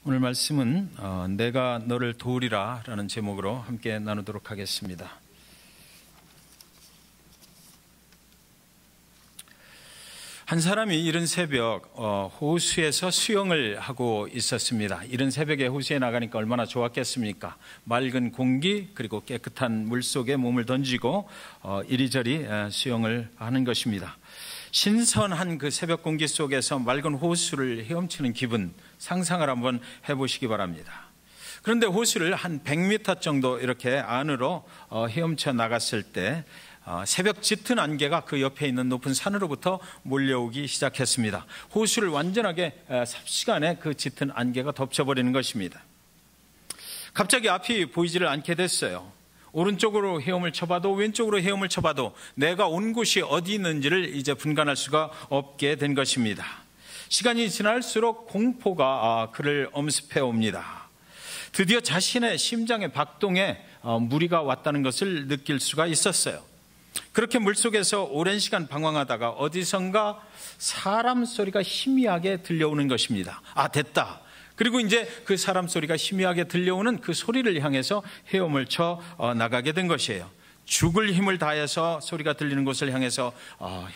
오늘 말씀은 내가 너를 도우리라 라는 제목으로 함께 나누도록 하겠습니다. 한 사람이 이른 새벽 호수에서 수영을 하고 있었습니다. 이른 새벽에 호수에 나가니까 얼마나 좋았겠습니까? 맑은 공기 그리고 깨끗한 물속에 몸을 던지고 이리저리 수영을 하는 것입니다. 신선한 그 새벽 공기 속에서 맑은 호수를 헤엄치는 기분 상상을 한번 해보시기 바랍니다. 그런데 호수를 한 100m 정도 이렇게 안으로 헤엄쳐 나갔을 때 새벽 짙은 안개가 그 옆에 있는 높은 산으로부터 몰려오기 시작했습니다. 호수를 완전하게 삽시간에 그 짙은 안개가 덮쳐버리는 것입니다. 갑자기 앞이 보이지를 않게 됐어요. 오른쪽으로 헤엄을 쳐봐도 왼쪽으로 헤엄을 쳐봐도 내가 온 곳이 어디 있는지를 이제 분간할 수가 없게 된 것입니다. 시간이 지날수록 공포가 그를 엄습해 옵니다. 드디어 자신의 심장의 박동에 무리가 왔다는 것을 느낄 수가 있었어요. 그렇게 물속에서 오랜 시간 방황하다가 어디선가 사람 소리가 희미하게 들려오는 것입니다. 됐다. 그리고 이제 그 사람 소리가 희미하게 들려오는 그 소리를 향해서 헤엄을 쳐 나가게 된 것이에요. 죽을 힘을 다해서 소리가 들리는 곳을 향해서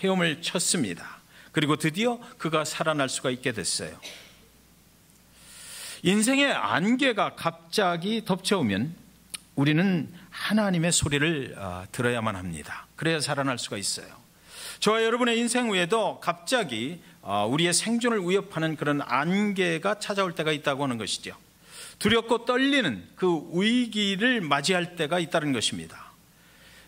헤엄을 쳤습니다. 그리고 드디어 그가 살아날 수가 있게 됐어요. 인생의 안개가 갑자기 덮쳐오면 우리는 하나님의 소리를 들어야만 합니다. 그래야 살아날 수가 있어요. 저와 여러분의 인생 외에도 갑자기 우리의 생존을 위협하는 그런 안개가 찾아올 때가 있다고 하는 것이죠. 두렵고 떨리는 그 위기를 맞이할 때가 있다는 것입니다.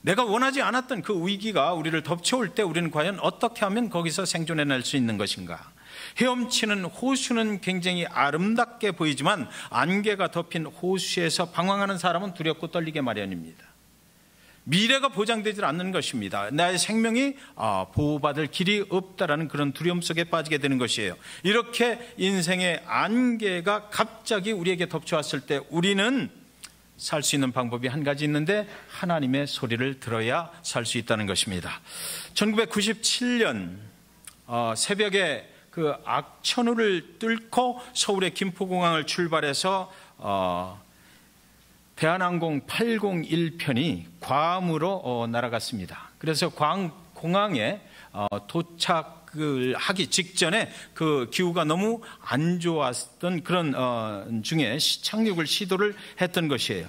내가 원하지 않았던 그 위기가 우리를 덮쳐올 때 우리는 과연 어떻게 하면 거기서 생존해낼 수 있는 것인가? 헤엄치는 호수는 굉장히 아름답게 보이지만 안개가 덮인 호수에서 방황하는 사람은 두렵고 떨리게 마련입니다. 미래가 보장되지 않는 것입니다. 나의 생명이 보호받을 길이 없다라는 그런 두려움 속에 빠지게 되는 것이에요. 이렇게 인생의 안개가 갑자기 우리에게 덮쳐왔을 때 우리는 살 수 있는 방법이 한 가지 있는데 하나님의 소리를 들어야 살 수 있다는 것입니다. 1997년 새벽에 그 악천후를 뚫고 서울의 김포공항을 출발해서 대한항공 801편이 괌으로 날아갔습니다. 그래서 공항에 도착을 하기 직전에 그 기후가 너무 안 좋았던 그런 중에 착륙을 시도를 했던 것이에요.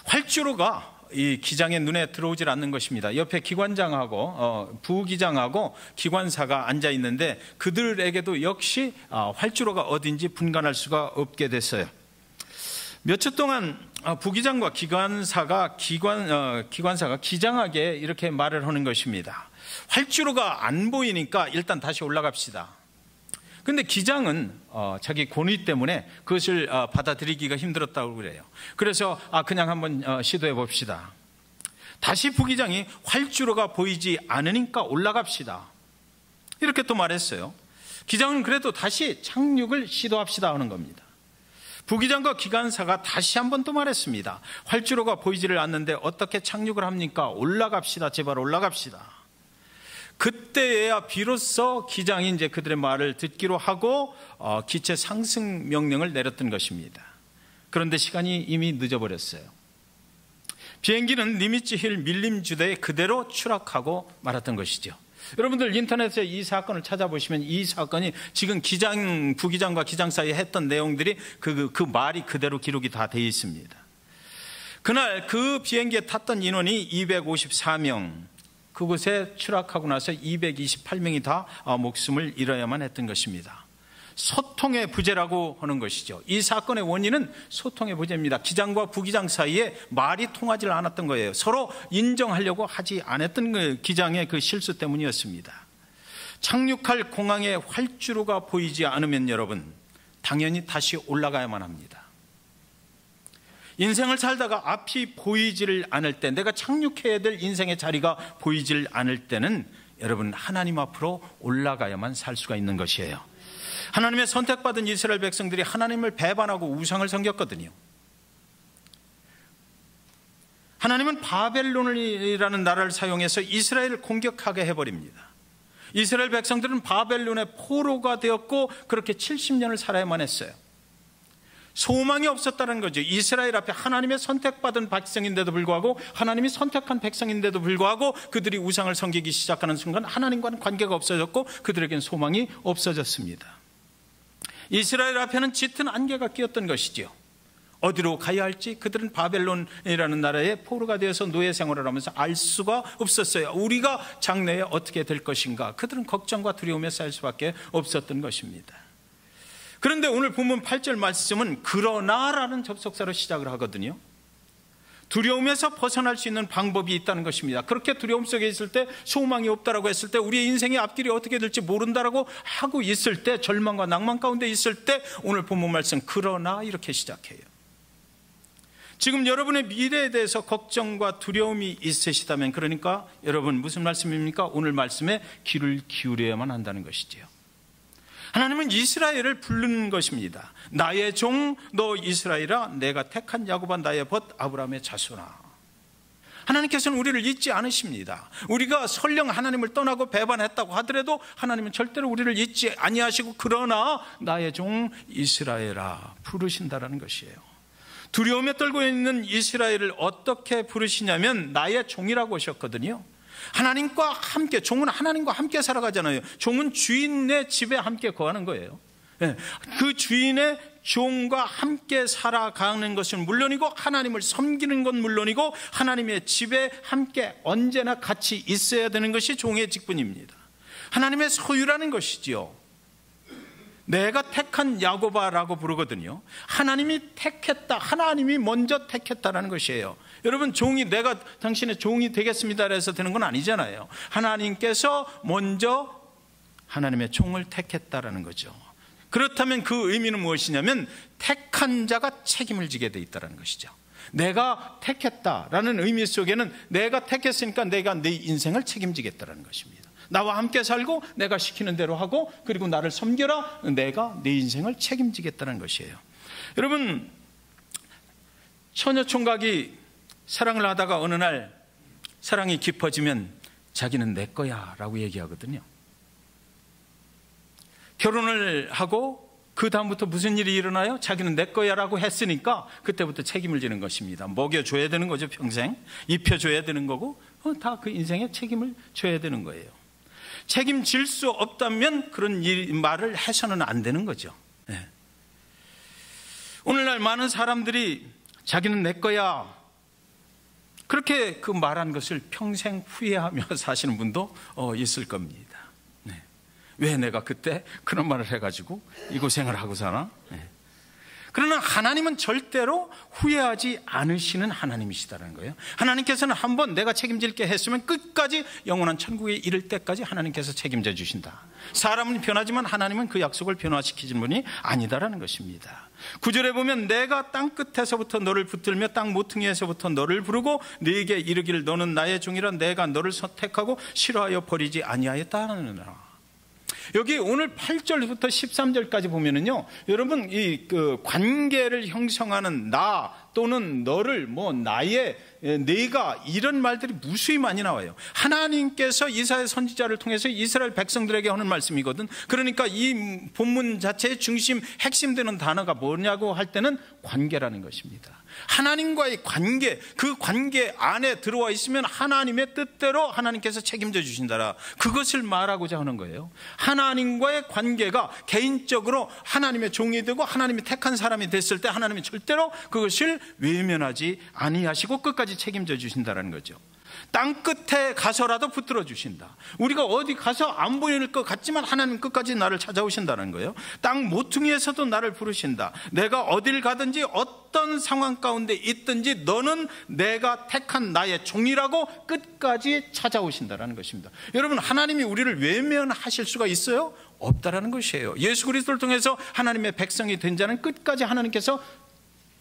활주로가 이 기장의 눈에 들어오질 않는 것입니다. 옆에 기관장하고 부기장하고 기관사가 앉아 있는데 그들에게도 역시 활주로가 어딘지 분간할 수가 없게 됐어요. 몇 초 동안 부기장과 기관사가 기장에게 이렇게 말을 하는 것입니다. 활주로가 안 보이니까 일단 다시 올라갑시다. 근데 기장은 자기 권위 때문에 그것을 받아들이기가 힘들었다고 그래요. 그래서 그냥 한번 시도해 봅시다. 다시 부기장이 활주로가 보이지 않으니까 올라갑시다. 이렇게 또 말했어요. 기장은 그래도 다시 착륙을 시도합시다 하는 겁니다. 부기장과 기관사가 다시 한번 또 말했습니다. 활주로가 보이지를 않는데 어떻게 착륙을 합니까? 올라갑시다. 제발 올라갑시다. 그때야 비로소 기장이 이제 그들의 말을 듣기로 하고 기체 상승 명령을 내렸던 것입니다. 그런데 시간이 이미 늦어버렸어요. 비행기는 니미츠 힐 밀림주대에 그대로 추락하고 말았던 것이죠. 여러분들 인터넷에 이 사건을 찾아보시면 이 사건이 지금 부기장과 기장 사이에 했던 내용들이 그 말이 그대로 기록이 다 되어 있습니다. 그날 그 비행기에 탔던 인원이 254명, 그곳에 추락하고 나서 228명이 다 목숨을 잃어야만 했던 것입니다. 소통의 부재라고 하는 것이죠. 이 사건의 원인은 소통의 부재입니다. 기장과 부기장 사이에 말이 통하지 않았던 거예요. 서로 인정하려고 하지 않았던 그 기장의 그 실수 때문이었습니다. 착륙할 공항에 활주로가 보이지 않으면 여러분 당연히 다시 올라가야만 합니다. 인생을 살다가 앞이 보이지를 않을 때, 내가 착륙해야 될 인생의 자리가 보이질 않을 때는 여러분 하나님 앞으로 올라가야만 살 수가 있는 것이에요. 하나님의 선택받은 이스라엘 백성들이 하나님을 배반하고 우상을 섬겼거든요. 하나님은 바벨론이라는 나라를 사용해서 이스라엘을 공격하게 해버립니다. 이스라엘 백성들은 바벨론의 포로가 되었고 그렇게 70년을 살아야만 했어요. 소망이 없었다는 거죠. 이스라엘 앞에 하나님의 선택받은 백성인데도 불구하고, 하나님이 선택한 백성인데도 불구하고 그들이 우상을 섬기기 시작하는 순간 하나님과는 관계가 없어졌고 그들에게는 소망이 없어졌습니다. 이스라엘 앞에는 짙은 안개가 끼었던 것이죠. 어디로 가야 할지 그들은 바벨론이라는 나라의 포로가 되어서 노예 생활을 하면서 알 수가 없었어요. 우리가 장래에 어떻게 될 것인가, 그들은 걱정과 두려움에 쌓일 수밖에 없었던 것입니다. 그런데 오늘 본문 8절 말씀은 그러나라는 접속사로 시작을 하거든요. 두려움에서 벗어날 수 있는 방법이 있다는 것입니다. 그렇게 두려움 속에 있을 때, 소망이 없다라고 했을 때, 우리의 인생의 앞길이 어떻게 될지 모른다라고 하고 있을 때, 절망과 낭만 가운데 있을 때 오늘 본문 말씀 그러나 이렇게 시작해요. 지금 여러분의 미래에 대해서 걱정과 두려움이 있으시다면, 그러니까 여러분 무슨 말씀입니까? 오늘 말씀에 귀를 기울여야만 한다는 것이지요. 하나님은 이스라엘을 부르는 것입니다. 나의 종 너 이스라엘아, 내가 택한 야곱아, 나의 벗 아브라함의 자손아. 하나님께서는 우리를 잊지 않으십니다. 우리가 설령 하나님을 떠나고 배반했다고 하더라도 하나님은 절대로 우리를 잊지 아니하시고 그러나 나의 종 이스라엘아 부르신다라는 것이에요. 두려움에 떨고 있는 이스라엘을 어떻게 부르시냐면 나의 종이라고 하셨거든요. 하나님과 함께, 종은 하나님과 함께 살아가잖아요. 종은 주인의 집에 함께 거하는 거예요. 그 주인의 종과 함께 살아가는 것은 물론이고, 하나님을 섬기는 건 물론이고, 하나님의 집에 함께 언제나 같이 있어야 되는 것이 종의 직분입니다. 하나님의 소유라는 것이지요. 내가 택한 야곱아라고 부르거든요. 하나님이 택했다, 하나님이 먼저 택했다라는 것이에요. 여러분, 종이 내가 당신의 종이 되겠습니다 해서 되는 건 아니잖아요. 하나님께서 먼저 하나님의 종을 택했다라는 거죠. 그렇다면 그 의미는 무엇이냐면 택한 자가 책임을 지게 돼 있다는 것이죠. 내가 택했다라는 의미 속에는 내가 택했으니까 내가 내 인생을 책임지겠다는 것입니다. 나와 함께 살고 내가 시키는 대로 하고, 그리고 나를 섬겨라, 내가 내 인생을 책임지겠다는 것이에요. 여러분, 처녀총각이 사랑을 하다가 어느 날 사랑이 깊어지면 자기는 내 거야 라고 얘기하거든요. 결혼을 하고 그 다음부터 무슨 일이 일어나요? 자기는 내 거야 라고 했으니까 그때부터 책임을 지는 것입니다. 먹여줘야 되는 거죠. 평생 입혀줘야 되는 거고, 다 그 인생에 책임을 져야 되는 거예요. 책임질 수 없다면 그런 말을 해서는 안 되는 거죠. 네. 오늘날 많은 사람들이 자기는 내 거야 그렇게 그 말한 것을 평생 후회하며 사시는 분도 있을 겁니다. 네. 왜 내가 그때 그런 말을 해가지고 이 고생을 하고 사나? 네. 그러나 하나님은 절대로 후회하지 않으시는 하나님이시다는 거예요. 하나님께서는 한번 내가 책임질게 했으면 끝까지 영원한 천국에 이를 때까지 하나님께서 책임져 주신다. 사람은 변하지만 하나님은 그 약속을 변화시키는 분이 아니다라는 것입니다. 9절에 보면 내가 땅끝에서부터 너를 붙들며 땅 모퉁이에서부터 너를 부르고 네게 이르기를 너는 나의 종이라 내가 너를 선택하고 싫어하여 버리지 아니하였다느니라. 여기 오늘 8절부터 13절까지 보면은요, 여러분 이 그 관계를 형성하는 나 또는 너를 나의 내가 이런 말들이 무수히 많이 나와요. 하나님께서 이사야 선지자를 통해서 이스라엘 백성들에게 하는 말씀이거든. 그러니까 이 본문 자체의 중심 핵심되는 단어가 뭐냐고 할 때는 관계라는 것입니다. 하나님과의 관계, 그 관계 안에 들어와 있으면 하나님의 뜻대로 하나님께서 책임져 주신다라, 그것을 말하고자 하는 거예요. 하나님과의 관계가 개인적으로 하나님의 종이 되고 하나님이 택한 사람이 됐을 때 하나님이 절대로 그것을 외면하지 아니하시고 끝까지 책임져 주신다는 거죠. 땅끝에 가서라도 붙들어 주신다. 우리가 어디 가서 안 보일 것 같지만 하나님 끝까지 나를 찾아오신다는 거예요. 땅 모퉁이에서도 나를 부르신다. 내가 어딜 가든지 어떤 상황 가운데 있든지 너는 내가 택한 나의 종이라고 끝까지 찾아오신다는 것입니다. 여러분, 하나님이 우리를 외면하실 수가 있어요? 없다라는 것이에요. 예수 그리스도를 통해서 하나님의 백성이 된 자는 끝까지 하나님께서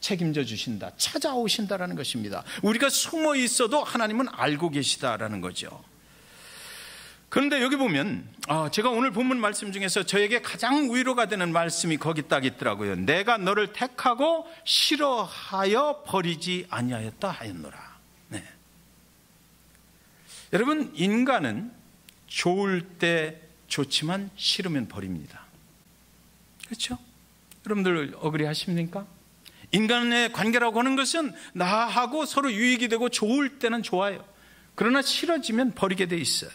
책임져 주신다, 찾아오신다라는 것입니다. 우리가 숨어 있어도 하나님은 알고 계시다라는 거죠. 그런데 여기 보면 제가 오늘 본문 말씀 중에서 저에게 가장 위로가 되는 말씀이 거기 딱 있더라고요. 내가 너를 택하고 싫어하여 버리지 아니하였다 하였노라. 네. 여러분, 인간은 좋을 때 좋지만 싫으면 버립니다. 그렇죠? 여러분들 어그리 하십니까? 인간의 관계라고 하는 것은 나하고 서로 유익이 되고 좋을 때는 좋아요. 그러나 싫어지면 버리게 돼 있어요.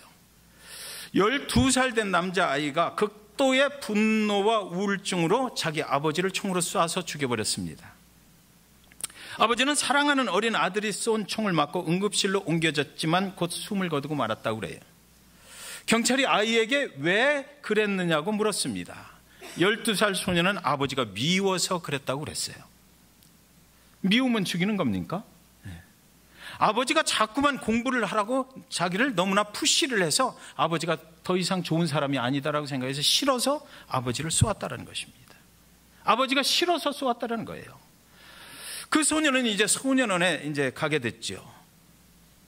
12살 된 남자아이가 극도의 분노와 우울증으로 자기 아버지를 총으로 쏴서 죽여버렸습니다. 아버지는 사랑하는 어린 아들이 쏜 총을 맞고 응급실로 옮겨졌지만 곧 숨을 거두고 말았다고 그래요. 경찰이 아이에게 왜 그랬느냐고 물었습니다. 12살 소년은 아버지가 미워서 그랬다고 그랬어요. 미우면 죽이는 겁니까? 아버지가 자꾸만 공부를 하라고 자기를 너무나 푸시를 해서 아버지가 더 이상 좋은 사람이 아니다라고 생각해서 싫어서 아버지를 쏘았다는 것입니다. 아버지가 싫어서 쏘았다는 거예요. 그 소년은 이제 소년원에 이제 가게 됐죠.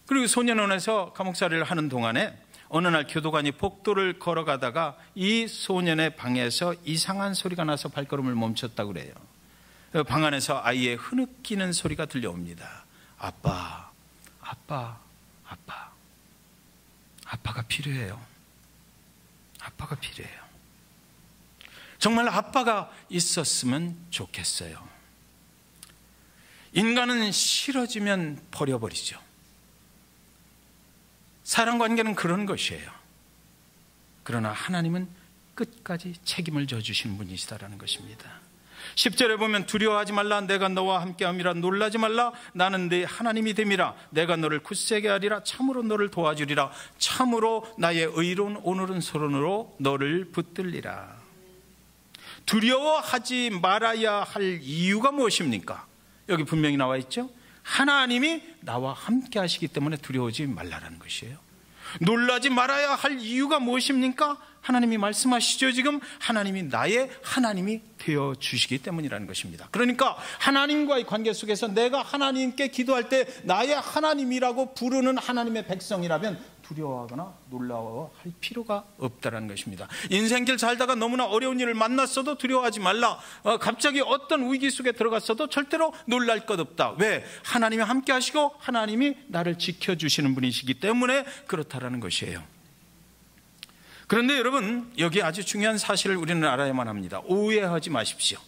그리고 소년원에서 감옥살이를 하는 동안에 어느 날 교도관이 복도를 걸어가다가 이 소년의 방에서 이상한 소리가 나서 발걸음을 멈췄다고 그래요. 방 안에서 아이의 흐느끼는 소리가 들려옵니다. 아빠, 아빠, 아빠. 아빠가 필요해요. 아빠가 필요해요. 정말 아빠가 있었으면 좋겠어요. 인간은 싫어지면 버려버리죠. 사랑관계는 그런 것이에요. 그러나 하나님은 끝까지 책임을 져주시는 분이시다라는 것입니다. 10절에 보면 두려워하지 말라. 내가 너와 함께함이라. 놀라지 말라. 나는 네 하나님이 됨이라. 내가 너를 굳세게 하리라. 참으로 너를 도와주리라. 참으로 나의 의로운 오늘은 소론으로 너를 붙들리라. 두려워하지 말아야 할 이유가 무엇입니까? 여기 분명히 나와 있죠. 하나님이 나와 함께 하시기 때문에 두려워하지 말라라는 것이에요. 놀라지 말아야 할 이유가 무엇입니까? 하나님이 말씀하시죠. 지금 하나님이 나의 하나님이 되어주시기 때문이라는 것입니다. 그러니까 하나님과의 관계 속에서 내가 하나님께 기도할 때 나의 하나님이라고 부르는 하나님의 백성이라면 두려워하거나 놀라워할 필요가 없다는 것입니다. 인생길 살다가 너무나 어려운 일을 만났어도 두려워하지 말라. 갑자기 어떤 위기 속에 들어갔어도 절대로 놀랄 것 없다. 왜? 하나님이 함께 하시고 하나님이 나를 지켜주시는 분이시기 때문에 그렇다라는 것이에요. 그런데 여러분, 여기 아주 중요한 사실을 우리는 알아야만 합니다. 오해하지 마십시오.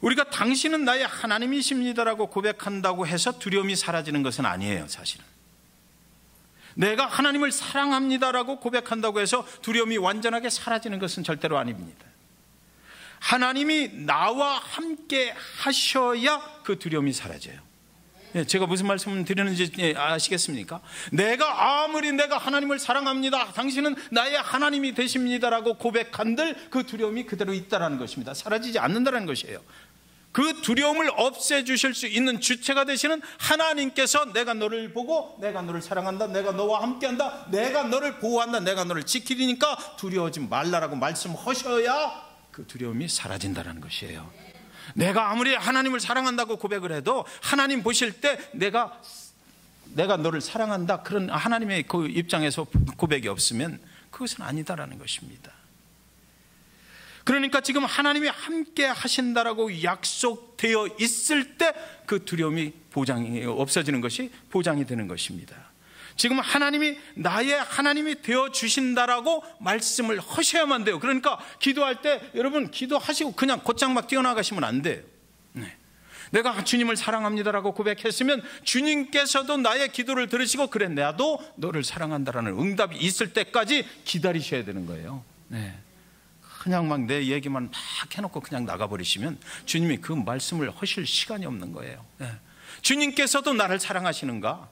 우리가 당신은 나의 하나님이십니다라고 고백한다고 해서 두려움이 사라지는 것은 아니에요. 사실은 내가 하나님을 사랑합니다라고 고백한다고 해서 두려움이 완전하게 사라지는 것은 절대로 아닙니다. 하나님이 나와 함께 하셔야 그 두려움이 사라져요. 제가 무슨 말씀을 드리는지 아시겠습니까? 내가 아무리 내가 하나님을 사랑합니다, 당신은 나의 하나님이 되십니다라고 고백한들 그 두려움이 그대로 있다는 것입니다. 사라지지 않는다는 것이에요. 그 두려움을 없애주실 수 있는 주체가 되시는 하나님께서 내가 너를 보고 내가 너를 사랑한다, 내가 너와 함께한다, 내가 너를 보호한다, 내가 너를 지키리니까 두려워하지 말라라고 말씀하셔야 그 두려움이 사라진다는 것이에요. 내가 아무리 하나님을 사랑한다고 고백을 해도 하나님 보실 때 내가 너를 사랑한다 그런 하나님의 그 입장에서 고백이 없으면 그것은 아니다라는 것입니다. 그러니까 지금 하나님이 함께 하신다라고 약속되어 있을 때 그 두려움이 보장이 없어지는 것이 보장이 되는 것입니다. 지금 하나님이 나의 하나님이 되어주신다라고 말씀을 하셔야만 돼요. 그러니까 기도할 때 여러분 기도하시고 그냥 곧장 막 뛰어나가시면 안 돼요. 내가 주님을 사랑합니다라고 고백했으면 주님께서도 나의 기도를 들으시고 그래 나도 너를 사랑한다라는 응답이 있을 때까지 기다리셔야 되는 거예요. 그냥 막 내 얘기만 막 해놓고 그냥 나가버리시면 주님이 그 말씀을 하실 시간이 없는 거예요. 주님께서도 나를 사랑하시는가?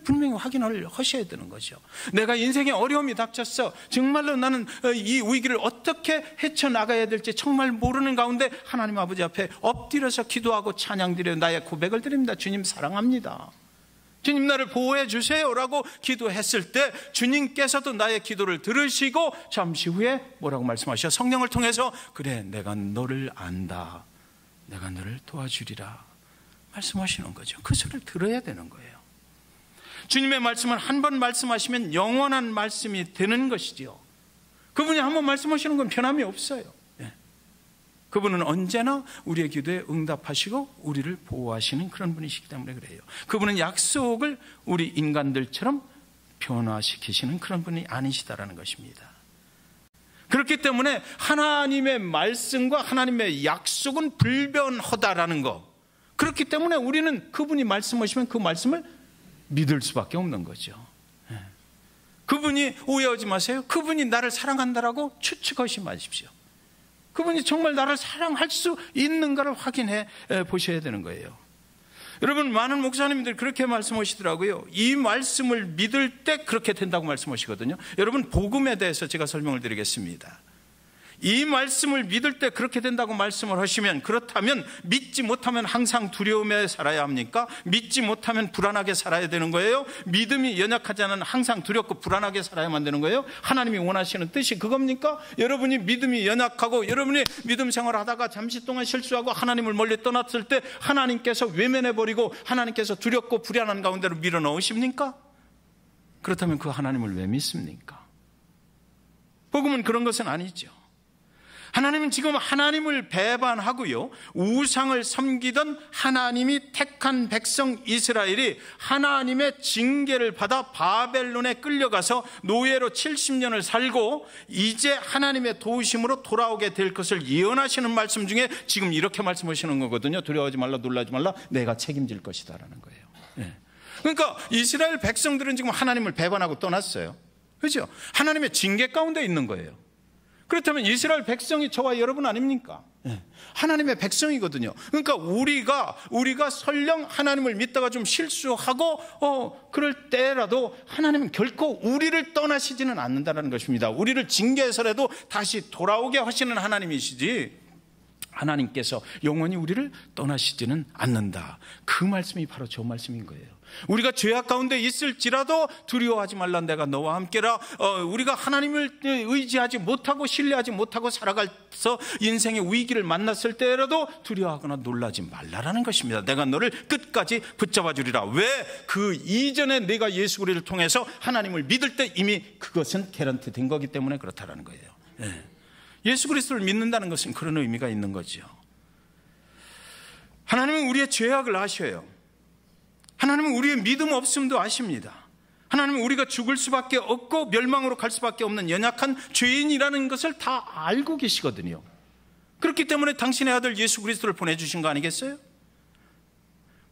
분명히 확인을 하셔야 되는 거죠. 내가 인생에 어려움이 닥쳤어. 정말로 나는 이 위기를 어떻게 헤쳐나가야 될지 정말 모르는 가운데 하나님 아버지 앞에 엎드려서 기도하고 찬양드려 나의 고백을 드립니다. 주님 사랑합니다. 주님 나를 보호해 주세요라고 기도했을 때 주님께서도 나의 기도를 들으시고 잠시 후에 뭐라고 말씀하셔? 성령을 통해서 그래 내가 너를 안다, 내가 너를 도와주리라 말씀하시는 거죠. 그 소리를 들어야 되는 거예요. 주님의 말씀은 한 번 말씀하시면 영원한 말씀이 되는 것이지요. 그분이 한 번 말씀하시는 건 변함이 없어요. 그분은 언제나 우리의 기도에 응답하시고 우리를 보호하시는 그런 분이시기 때문에 그래요. 그분은 약속을 우리 인간들처럼 변화시키시는 그런 분이 아니시다라는 것입니다. 그렇기 때문에 하나님의 말씀과 하나님의 약속은 불변하다라는 거, 그렇기 때문에 우리는 그분이 말씀하시면 그 말씀을 믿을 수밖에 없는 거죠. 그분이, 오해하지 마세요, 그분이 나를 사랑한다라고 추측하지 마십시오. 그분이 정말 나를 사랑할 수 있는가를 확인해 보셔야 되는 거예요. 여러분, 많은 목사님들이 그렇게 말씀하시더라고요. 이 말씀을 믿을 때 그렇게 된다고 말씀하시거든요. 여러분, 복음에 대해서 제가 설명을 드리겠습니다. 이 말씀을 믿을 때 그렇게 된다고 말씀을 하시면, 그렇다면 믿지 못하면 항상 두려움에 살아야 합니까? 믿지 못하면 불안하게 살아야 되는 거예요? 믿음이 연약하지 않은 항상 두렵고 불안하게 살아야만 되는 거예요? 하나님이 원하시는 뜻이 그겁니까? 여러분이 믿음이 연약하고 여러분이 믿음 생활하다가 잠시 동안 실수하고 하나님을 멀리 떠났을 때 하나님께서 외면해버리고 하나님께서 두렵고 불안한 가운데로 밀어넣으십니까? 그렇다면 그 하나님을 왜 믿습니까? 복음은 그런 것은 아니죠. 하나님은 지금 하나님을 배반하고요, 우상을 섬기던 하나님이 택한 백성 이스라엘이 하나님의 징계를 받아 바벨론에 끌려가서 노예로 70년을 살고 이제 하나님의 도우심으로 돌아오게 될 것을 예언하시는 말씀 중에 지금 이렇게 말씀하시는 거거든요. 두려워하지 말라, 놀라지 말라, 내가 책임질 것이다 라는 거예요. 그러니까 이스라엘 백성들은 지금 하나님을 배반하고 떠났어요. 그렇죠? 하나님의 징계 가운데 있는 거예요. 그렇다면 이스라엘 백성이 저와 여러분 아닙니까? 하나님의 백성이거든요. 그러니까 우리가 설령 하나님을 믿다가 좀 실수하고 그럴 때라도 하나님은 결코 우리를 떠나시지는 않는다는 것입니다. 우리를 징계해서라도 다시 돌아오게 하시는 하나님이시지 하나님께서 영원히 우리를 떠나시지는 않는다. 그 말씀이 바로 저 말씀인 거예요. 우리가 죄악 가운데 있을지라도 두려워하지 말라, 내가 너와 함께라. 우리가 하나님을 의지하지 못하고 신뢰하지 못하고 살아가서 인생의 위기를 만났을 때라도 두려워하거나 놀라지 말라라는 것입니다. 내가 너를 끝까지 붙잡아 주리라. 왜? 그 이전에 내가 예수 그리스도를 통해서 하나님을 믿을 때 이미 그것은 개런티 된 거기 때문에 그렇다라는 거예요. 예수 그리스도를 믿는다는 것은 그런 의미가 있는 거죠. 하나님은 우리의 죄악을 아셔요. 하나님은 우리의 믿음 없음도 아십니다. 하나님은 우리가 죽을 수밖에 없고 멸망으로 갈 수밖에 없는 연약한 죄인이라는 것을 다 알고 계시거든요. 그렇기 때문에 당신의 아들 예수 그리스도를 보내주신 거 아니겠어요?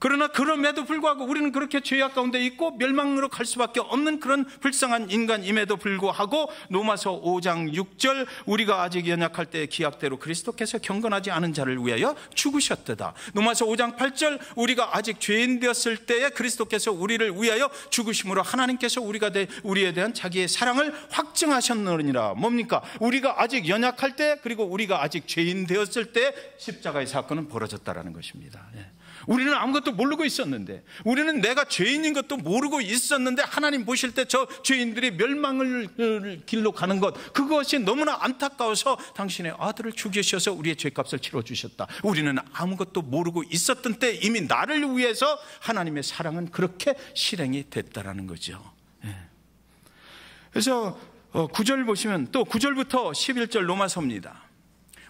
그러나 그럼에도 불구하고 우리는 그렇게 죄악 가운데 있고 멸망으로 갈 수밖에 없는 그런 불쌍한 인간임에도 불구하고 로마서 5장 6절, 우리가 아직 연약할 때의 기약대로 그리스도께서 경건하지 않은 자를 위하여 죽으셨도다. 로마서 5장 8절, 우리가 아직 죄인 되었을 때에 그리스도께서 우리를 위하여 죽으심으로 하나님께서 우리에 대한 자기의 사랑을 확증하셨느니라. 뭡니까? 우리가 아직 연약할 때, 그리고 우리가 아직 죄인 되었을 때 십자가의 사건은 벌어졌다라는 것입니다. 우리는 아무것도 모르고 있었는데, 우리는 내가 죄인인 것도 모르고 있었는데 하나님 보실 때 저 죄인들이 멸망을 길로 가는 것, 그것이 너무나 안타까워서 당신의 아들을 죽이셔서 우리의 죄값을 치러주셨다. 우리는 아무것도 모르고 있었던 때 이미 나를 위해서 하나님의 사랑은 그렇게 실행이 됐다라는 거죠. 그래서 9절 보시면, 또 9절부터 11절 로마서입니다.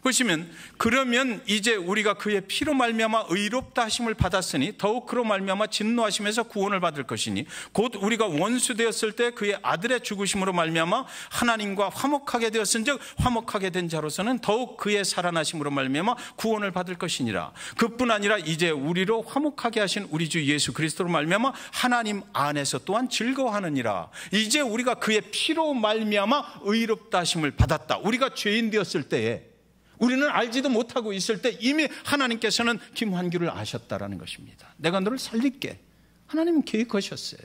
보시면, 그러면 이제 우리가 그의 피로 말미암아 의롭다 하심을 받았으니 더욱 그로 말미암아 진노하심에서 구원을 받을 것이니 곧 우리가 원수 되었을 때 그의 아들의 죽으심으로 말미암아 하나님과 화목하게 되었은즉 화목하게 된 자로서는 더욱 그의 살아나심으로 말미암아 구원을 받을 것이니라. 그뿐 아니라 이제 우리로 화목하게 하신 우리 주 예수 그리스도로 말미암아 하나님 안에서 또한 즐거워하느니라. 이제 우리가 그의 피로 말미암아 의롭다 하심을 받았다. 우리가 죄인 되었을 때에, 우리는 알지도 못하고 있을 때 이미 하나님께서는 김환규를 아셨다라는 것입니다. 내가 너를 살릴게. 하나님은 계획하셨어요.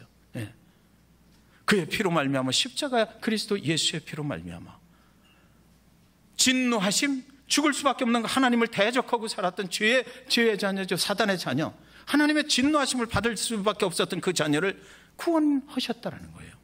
그의 피로 말미암아, 십자가 그리스도 예수의 피로 말미암아 진노하심, 죽을 수밖에 없는 하나님을 대적하고 살았던 죄의 자녀죠. 사단의 자녀. 하나님의 진노하심을 받을 수밖에 없었던 그 자녀를 구원하셨다라는 거예요.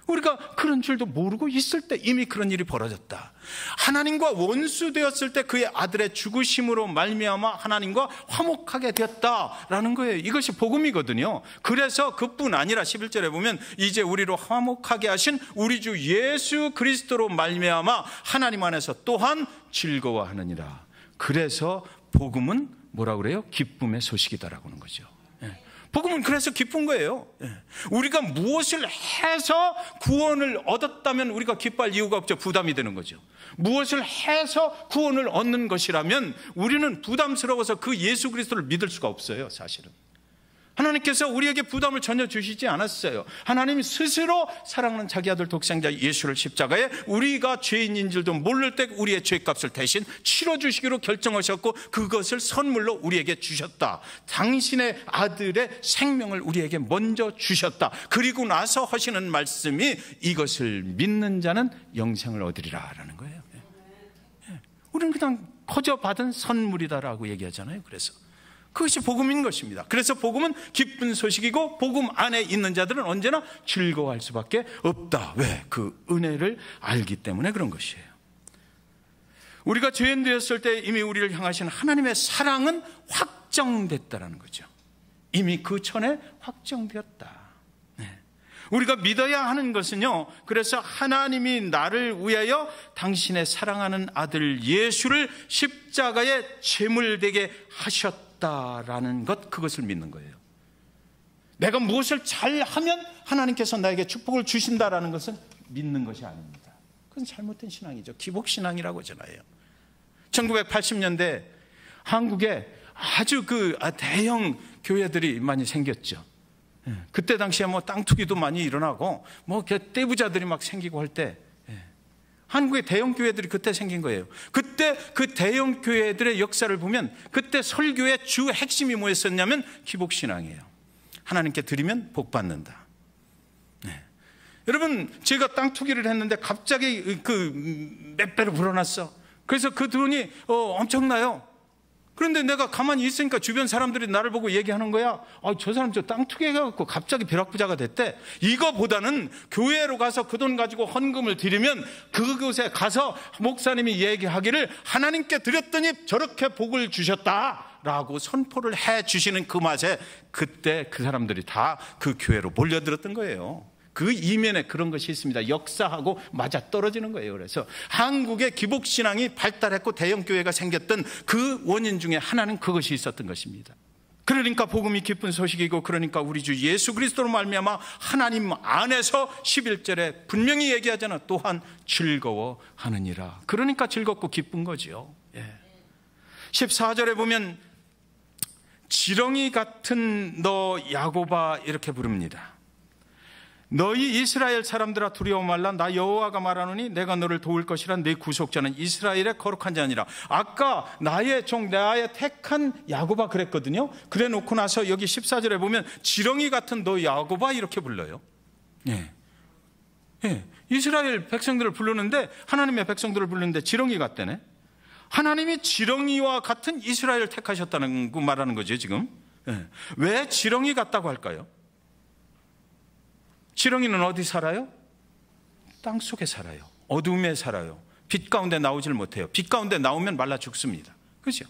우리가 그런 줄도 모르고 있을 때 이미 그런 일이 벌어졌다. 하나님과 원수 되었을 때 그의 아들의 죽으심으로 말미암아 하나님과 화목하게 되었다라는 거예요. 이것이 복음이거든요. 그래서 그뿐 아니라 11절에 보면 이제 우리로 화목하게 하신 우리 주 예수 그리스도로 말미암아 하나님 안에서 또한 즐거워하느니라. 그래서 복음은 뭐라고 그래요? 기쁨의 소식이다라고 하는 거죠. 복음은 그래서 기쁜 거예요. 우리가 무엇을 해서 구원을 얻었다면 우리가 기뻐할 이유가 없죠. 부담이 되는 거죠. 무엇을 해서 구원을 얻는 것이라면 우리는 부담스러워서 그 예수 그리스도를 믿을 수가 없어요. 사실은 하나님께서 우리에게 부담을 전혀 주시지 않았어요. 하나님 스스로 사랑하는 자기 아들 독생자 예수를 십자가에 우리가 죄인인 줄도 모를 때 우리의 죄값을 대신 치러주시기로 결정하셨고 그것을 선물로 우리에게 주셨다. 당신의 아들의 생명을 우리에게 먼저 주셨다. 그리고 나서 하시는 말씀이 이것을 믿는 자는 영생을 얻으리라 라는 거예요. 우리는 그냥 거저 받은 선물이다라고 얘기하잖아요. 그래서 그것이 복음인 것입니다. 그래서 복음은 기쁜 소식이고 복음 안에 있는 자들은 언제나 즐거워할 수밖에 없다. 왜? 그 은혜를 알기 때문에 그런 것이에요. 우리가 죄인 되었을 때 이미 우리를 향하신 하나님의 사랑은 확정됐다라는 거죠. 이미 그 전에 확정되었다. 우리가 믿어야 하는 것은요, 그래서 하나님이 나를 위하여 당신의 사랑하는 아들 예수를 십자가에 제물되게 하셨다라는 것, 그것을 믿는 거예요. 내가 무엇을 잘하면 하나님께서 나에게 축복을 주신다라는 것은 믿는 것이 아닙니다. 그건 잘못된 신앙이죠. 기복신앙이라고 하잖아요. 1980년대 한국에 아주 대형 교회들이 많이 생겼죠. 그때 당시에 땅 투기도 많이 일어나고 떼부자들이 막 생기고 할 때 한국의 대형 교회들이 그때 생긴 거예요. 그때 그 대형 교회들의 역사를 보면 그때 설교의 주 핵심이 뭐였었냐면 기복신앙이에요. 하나님께 드리면 복 받는다. 여러분, 제가 땅 투기를 했는데 갑자기 몇 배로 불어났어. 그래서 그 돈이 엄청나요. 그런데 내가 가만히 있으니까 주변 사람들이 나를 보고 얘기하는 거야. 저 사람 저 땅 투기해갖고 갑자기 벼락부자가 됐대. 이거보다는 교회로 가서 그 돈 가지고 헌금을 드리면 그곳에 가서 목사님이 얘기하기를 하나님께 드렸더니 저렇게 복을 주셨다라고 선포를 해 주시는 그 맛에 그때 그 사람들이 다 그 교회로 몰려들었던 거예요. 그 이면에 그런 것이 있습니다. 역사하고 맞아 떨어지는 거예요. 그래서 한국의 기복신앙이 발달했고 대형교회가 생겼던 그 원인 중에 하나는 그것이 있었던 것입니다. 그러니까 복음이 기쁜 소식이고, 그러니까 우리 주 예수 그리스도로 말미암아 하나님 안에서 11절에 분명히 얘기하잖아. 또한 즐거워하느니라. 그러니까 즐겁고 기쁜 거죠. 14절에 보면 지렁이 같은 너 야곱아 이렇게 부릅니다. 너희 이스라엘 사람들아 두려워 말라. 나 여호와가 말하노니 내가 너를 도울 것이라. 내 구속자는 이스라엘의 거룩한 자니라. 아까 나의 종 나의 택한 야곱아 그랬거든요. 그래 놓고 나서 여기 14절에 보면 지렁이 같은 너 야곱아 이렇게 불러요. 이스라엘 백성들을 부르는데, 하나님의 백성들을 부르는데 지렁이 같다네. 하나님이 지렁이와 같은 이스라엘을 택하셨다는 거 말하는 거죠 지금. 왜 지렁이 같다고 할까요? 지렁이는 어디 살아요? 땅 속에 살아요. 어둠에 살아요. 빛 가운데 나오질 못해요. 빛 가운데 나오면 말라 죽습니다. 그렇죠?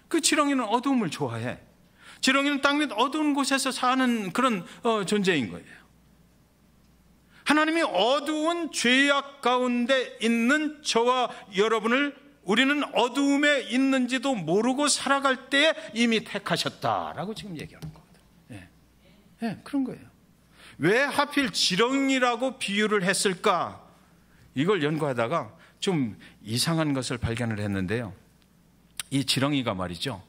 그 지렁이는 어두움을 좋아해. 지렁이는 땅 밑 어두운 곳에서 사는 그런 존재인 거예요. 하나님이 어두운 죄악 가운데 있는 저와 여러분을 우리는 어두움에 있는지도 모르고 살아갈 때에 이미 택하셨다라고 지금 얘기하는 거거든요. 그런 거예요. 왜 하필 지렁이라고 비유를 했을까? 이걸 연구하다가 좀 이상한 것을 발견을 했는데요. 이 지렁이가 말이죠,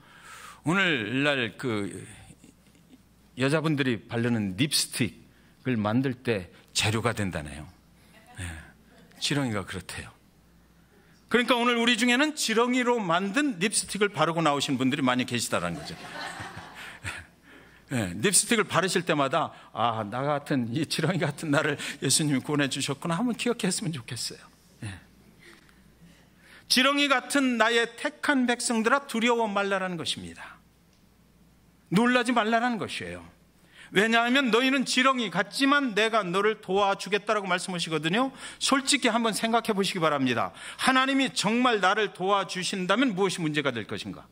오늘날 여자분들이 바르는 립스틱을 만들 때 재료가 된다네요. 지렁이가 그렇대요. 그러니까 오늘 우리 중에는 지렁이로 만든 립스틱을 바르고 나오신 분들이 많이 계시다는 거죠. 립스틱을 바르실 때마다 나 같은 이 지렁이 같은 나를 예수님이 구원해 주셨구나 한번 기억했으면 좋겠어요. 지렁이 같은 나의 택한 백성들아 두려워 말라라는 것입니다. 놀라지 말라라는 것이에요. 왜냐하면 너희는 지렁이 같지만 내가 너를 도와주겠다라고 말씀하시거든요. 솔직히 한번 생각해 보시기 바랍니다. 하나님이 정말 나를 도와주신다면 무엇이 문제가 될 것인가?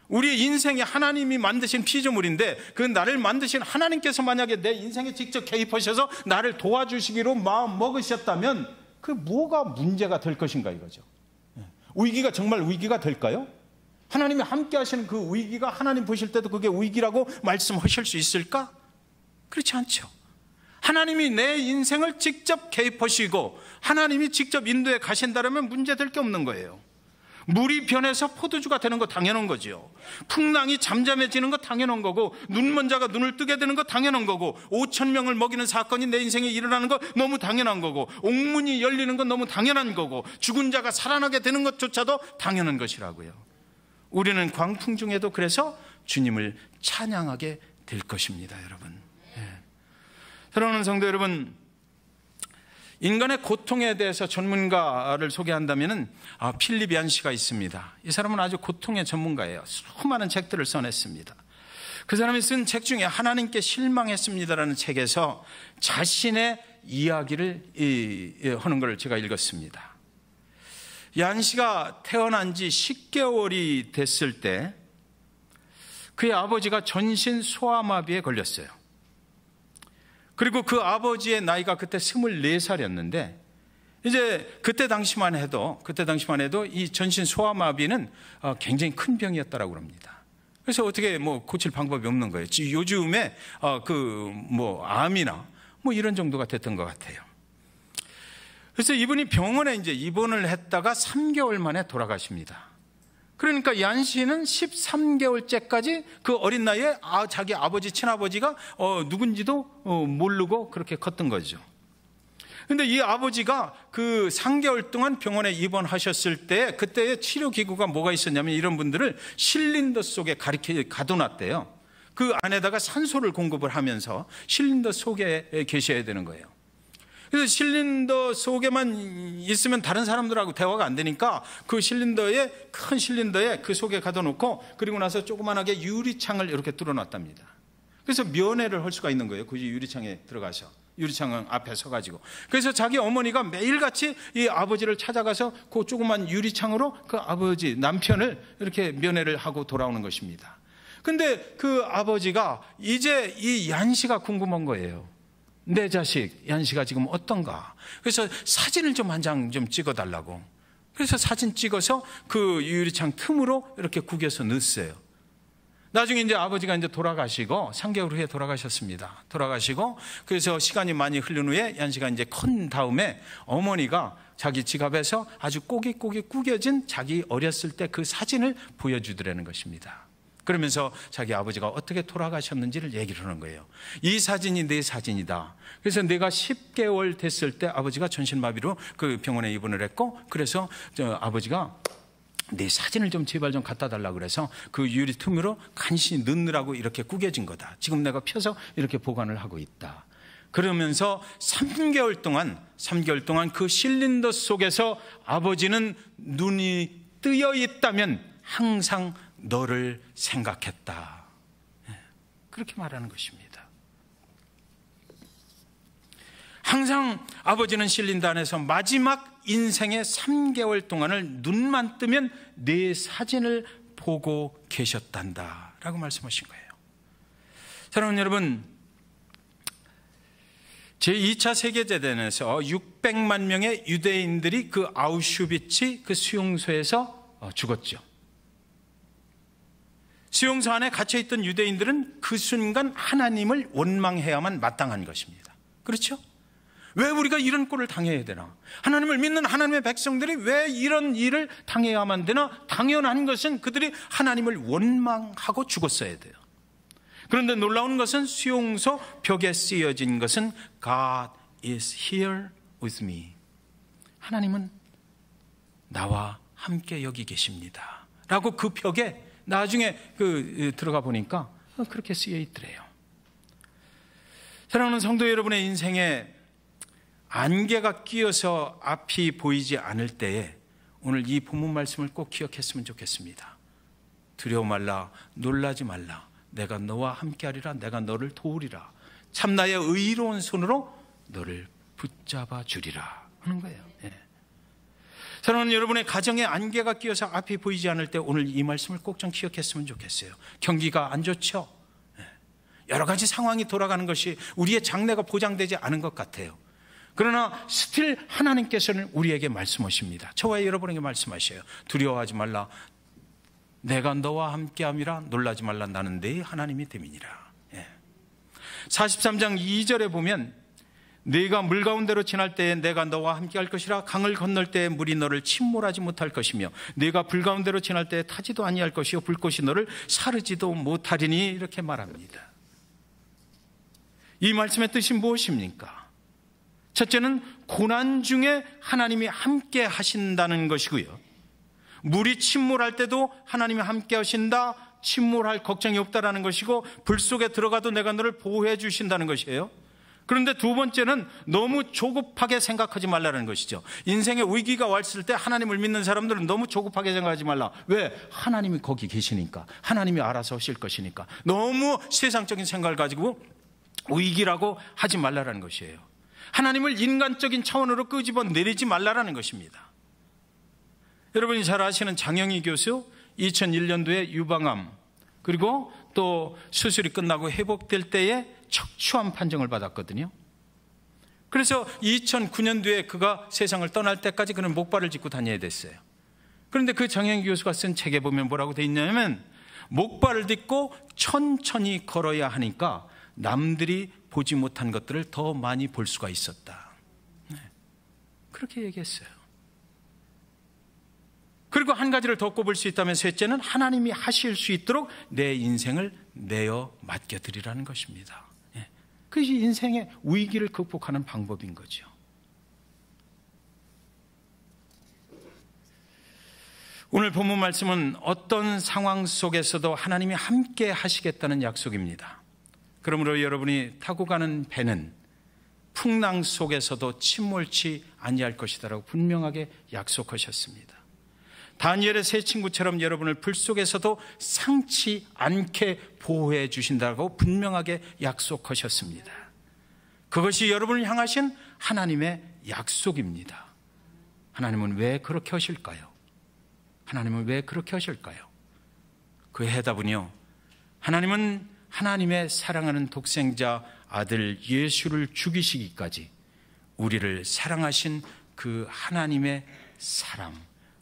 우리의 인생이 하나님이 만드신 피조물인데 그 나를 만드신 하나님께서 만약에 내 인생에 직접 개입하셔서 나를 도와주시기로 마음 먹으셨다면 그 뭐가 문제가 될 것인가 이거죠. 위기가 정말 위기가 될까요? 하나님이 함께 하시는 그 위기가 하나님 보실 때도 그게 위기라고 말씀하실 수 있을까? 그렇지 않죠. 하나님이 내 인생을 직접 개입하시고 하나님이 직접 인도해 가신다면 문제될 게 없는 거예요. 물이 변해서 포도주가 되는 거 당연한 거죠. 풍랑이 잠잠해지는 거 당연한 거고, 눈먼 자가 눈을 뜨게 되는 거 당연한 거고, 5,000명을 먹이는 사건이 내 인생에 일어나는 거 너무 당연한 거고, 옥문이 열리는 건 너무 당연한 거고, 죽은 자가 살아나게 되는 것조차도 당연한 것이라고요. 우리는 광풍 중에도 그래서 주님을 찬양하게 될 것입니다, 여러분. 사랑하는 성도 여러분, 인간의 고통에 대해서 전문가를 소개한다면 필립 얀시가 있습니다. 이 사람은 아주 고통의 전문가예요. 수많은 책들을 써냈습니다. 그 사람이 쓴 책 중에 하나님께 실망했습니다라는 책에서 자신의 이야기를 하는 걸 제가 읽었습니다. 얀시가 태어난 지 10개월이 됐을 때 그의 아버지가 전신 소아마비에 걸렸어요. 그리고 그 아버지의 나이가 그때 24살이었는데 이제 그때 당시만 해도 이 전신 소아마비는 굉장히 큰 병이었다라고 합니다. 그래서 어떻게 고칠 방법이 없는 거예요. 요즘에 암이나 이런 정도가 됐던 것 같아요. 그래서 이분이 병원에 이제 입원을 했다가 3개월 만에 돌아가십니다. 그러니까 얀 씨는 13개월째까지 그 어린 나이에 자기 아버지, 친아버지가 누군지도 모르고 그렇게 컸던 거죠. 그런데 이 아버지가 그 3개월 동안 병원에 입원하셨을 때 그때의 치료기구가 뭐가 있었냐면 이런 분들을 실린더 속에 가둬놨대요. 그 안에다가 산소를 공급을 하면서 실린더 속에 계셔야 되는 거예요. 그래서 실린더 속에만 있으면 다른 사람들하고 대화가 안 되니까 그 큰 실린더에 그 속에 가둬놓고 그리고 나서 조그만하게 유리창을 이렇게 뚫어놨답니다. 그래서 면회를 할 수가 있는 거예요. 그 유리창에 들어가서. 유리창 앞에 서가지고. 그래서 자기 어머니가 매일같이 이 아버지를 찾아가서 그 조그만 유리창으로 그 아버지, 남편을 이렇게 면회를 하고 돌아오는 것입니다. 근데 그 아버지가 이제 이 얀 씨가 궁금한 거예요. 내 자식 얀 씨가 지금 어떤가? 그래서 사진을 좀 한 장 좀 찍어달라고. 그래서 사진 찍어서 그 유리창 틈으로 이렇게 구겨서 넣었어요. 나중에 이제 아버지가 이제 돌아가시고 3개월 후에 돌아가셨습니다. 돌아가시고 그래서 시간이 많이 흐른 후에 얀 씨가 이제 큰 다음에 어머니가 자기 지갑에서 아주 꼬깃꼬깃 구겨진 자기 어렸을 때 그 사진을 보여주더라는 것입니다. 그러면서 자기 아버지가 어떻게 돌아가셨는지를 얘기를 하는 거예요. 이 사진이 내 사진이다. 그래서 내가 10개월 됐을 때 아버지가 전신마비로 그 병원에 입원을 했고, 그래서 아버지가 내 사진을 좀 제발 좀 갖다 달라고 그래서 그 유리 틈으로 간신히 넣느라고 이렇게 구겨진 거다. 지금 내가 펴서 이렇게 보관을 하고 있다. 그러면서 3개월 동안 그 실린더 속에서 아버지는 눈이 뜨여 있다면 항상 너를 생각했다. 그렇게 말하는 것입니다. 항상 아버지는 실린더 안에서 마지막 인생의 3개월 동안을 눈만 뜨면 내 사진을 보고 계셨단다 라고 말씀하신 거예요. 사랑하는 여러분, 제2차 세계대전에서 600만 명의 유대인들이 그 아우슈비츠 그 수용소에서 죽었죠. 수용소 안에 갇혀있던 유대인들은 그 순간 하나님을 원망해야만 마땅한 것입니다. 그렇죠? 왜 우리가 이런 꼴을 당해야 되나? 하나님을 믿는 하나님의 백성들이 왜 이런 일을 당해야만 되나? 당연한 것은 그들이 하나님을 원망하고 죽었어야 돼요. 그런데 놀라운 것은 수용소 벽에 쓰여진 것은 God is here with me. 하나님은 나와 함께 여기 계십니다 라고 그 벽에 나중에 들어가 보니까 그렇게 쓰여 있더래요. 사랑하는 성도 여러분의 인생에 안개가 끼어서 앞이 보이지 않을 때에 오늘 이 본문 말씀을 꼭 기억했으면 좋겠습니다. 두려워 말라, 놀라지 말라. 내가 너와 함께하리라. 내가 너를 도우리라. 참 나의 의로운 손으로 너를 붙잡아 주리라 하는 거예요. 사랑하는 여러분의 가정에 안개가 끼어서 앞이 보이지 않을 때 오늘 이 말씀을 꼭 좀 기억했으면 좋겠어요. 경기가 안 좋죠. 여러 가지 상황이 돌아가는 것이 우리의 장래가 보장되지 않은 것 같아요. 그러나 스틸 하나님께서는 우리에게 말씀하십니다. 저와 여러분에게 말씀하셔요. 두려워하지 말라. 내가 너와 함께함이라 놀라지 말라. 나는 네 하나님이 됨이니라. 43장 2절에 보면 네가 물 가운데로 지날 때에 내가 너와 함께할 것이라. 강을 건널 때에 물이 너를 침몰하지 못할 것이며 네가 불 가운데로 지날 때에 타지도 아니할 것이요 불꽃이 너를 사르지도 못하리니. 이렇게 말합니다. 이 말씀의 뜻이 무엇입니까? 첫째는 고난 중에 하나님이 함께 하신다는 것이고요, 물이 침몰할 때도 하나님이 함께 하신다, 침몰할 걱정이 없다라는 것이고, 불 속에 들어가도 내가 너를 보호해 주신다는 것이에요. 그런데 두 번째는 너무 조급하게 생각하지 말라는 것이죠. 인생에 위기가 왔을 때 하나님을 믿는 사람들은 너무 조급하게 생각하지 말라. 왜? 하나님이 거기 계시니까, 하나님이 알아서 하실 것이니까. 너무 세상적인 생각을 가지고 위기라고 하지 말라는 것이에요. 하나님을 인간적인 차원으로 끄집어 내리지 말라는 것입니다. 여러분이 잘 아시는 장영희 교수, 2001년도에 유방암, 그리고 또 수술이 끝나고 회복될 때에 척추암 판정을 받았거든요. 그래서 2009년도에 그가 세상을 떠날 때까지 그는 목발을 짚고 다녀야 됐어요. 그런데 그 장영희 교수가 쓴 책에 보면 뭐라고 돼 있냐면, 목발을 딛고 천천히 걸어야 하니까 남들이 보지 못한 것들을 더 많이 볼 수가 있었다. 그렇게 얘기했어요. 그리고 한 가지를 더 꼽을 수 있다면, 셋째는 하나님이 하실 수 있도록 내 인생을 내어 맡겨드리라는 것입니다. 그것이 인생의 위기를 극복하는 방법인 거죠. 오늘 본문 말씀은 어떤 상황 속에서도 하나님이 함께 하시겠다는 약속입니다. 그러므로 여러분이 타고 가는 배는 풍랑 속에서도 침몰치 아니할 것이다라고 분명하게 약속하셨습니다. 다니엘의 세 친구처럼 여러분을 불 속에서도 상치 않게 보호해 주신다고 분명하게 약속하셨습니다. 그것이 여러분을 향하신 하나님의 약속입니다. 하나님은 왜 그렇게 하실까요? 하나님은 왜 그렇게 하실까요? 그 해답은요, 하나님은 하나님의 사랑하는 독생자 아들 예수를 죽이시기까지 우리를 사랑하신 그 하나님의 사랑,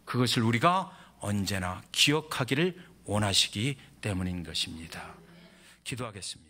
그것을 우리가 언제나 기억하기를 원하시기 때문인 것입니다. 기도하겠습니다.